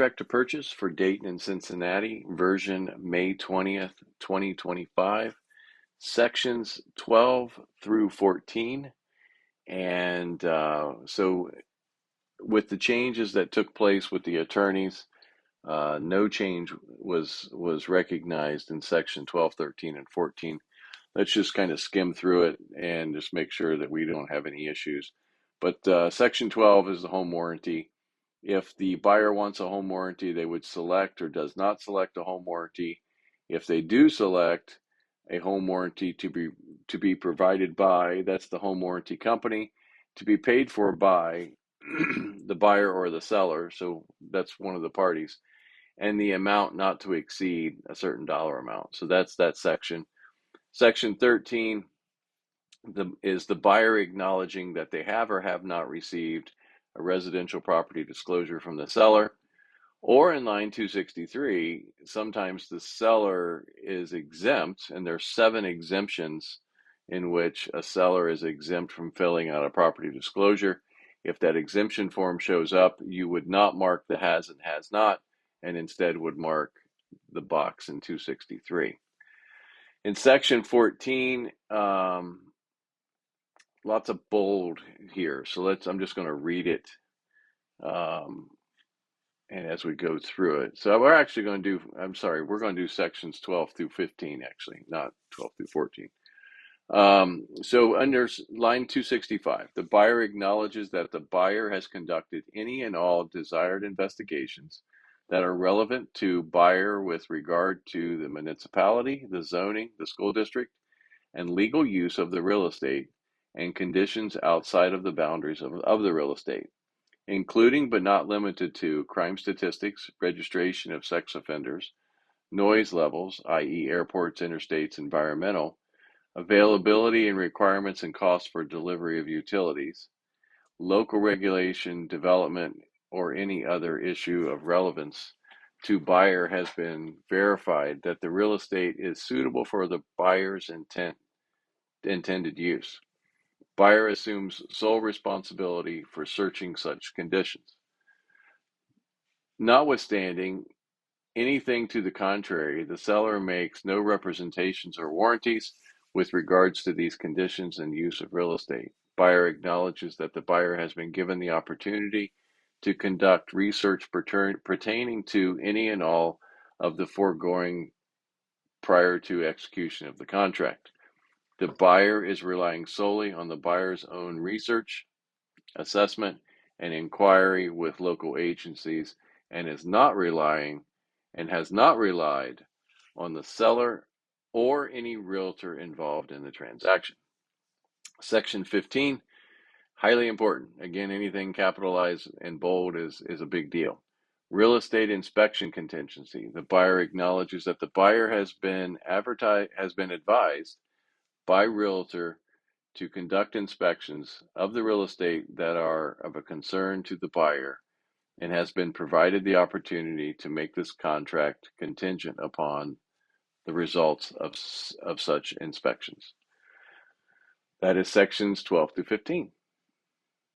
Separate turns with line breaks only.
Contract to purchase for Dayton and Cincinnati, version May 20th, 2025, sections 12 through 14. And so with the changes that took place with the attorneys, no change was recognized in section 12, 13, and 14. Let's just kind of skim through it and just make sure that we don't have any issues. But section 12 is the home warranty. If the buyer wants a home warranty, they would select or does not select a home warranty. If they do select a home warranty to be provided by, that's the home warranty company, to be paid for by the buyer or the seller, so that's one of the parties, and the amount not to exceed a certain dollar amount. So that's that section. Section 13 is the buyer acknowledging that they have or have not received a residential property disclosure from the seller. Or in line 263, sometimes the seller is exempt, and there's 7 exemptions in which a seller is exempt from filling out a property disclosure. If that exemption form shows up, you would not mark the has and has not, and instead would mark the box in 263. In section 14, lots of bold here. So I'm just going to read it. And as we go through it, so we're actually going to do, we're going to do sections 12 through 15, actually, not 12 through 14. So under line 265, the buyer acknowledges that the buyer has conducted any and all desired investigations that are relevant to buyer with regard to the municipality, the zoning, the school district, and legal use of the real estate and conditions outside of the boundaries of the real estate, including but not limited to crime statistics, registration of sex offenders, noise levels, i.e. airports, interstates, environmental, availability and requirements and costs for delivery of utilities, local regulation, development, or any other issue of relevance to buyer has been verified that the real estate is suitable for the buyer's intended use. Buyer assumes sole responsibility for searching such conditions. Notwithstanding anything to the contrary, the seller makes no representations or warranties with regards to these conditions and use of real estate. Buyer acknowledges that the buyer has been given the opportunity to conduct research pertaining to any and all of the foregoing prior to execution of the contract. The buyer is relying solely on the buyer's own research, assessment, and inquiry with local agencies, and is not relying and has not relied on the seller or any realtor involved in the transaction. Section 15, highly important. Again, anything capitalized and bold is a big deal. Real estate inspection contingency. The buyer acknowledges that the buyer has been advised by realtor to conduct inspections of the real estate that are of a concern to the buyer and has been provided the opportunity to make this contract contingent upon the results of such inspections. That is sections 12 through 15.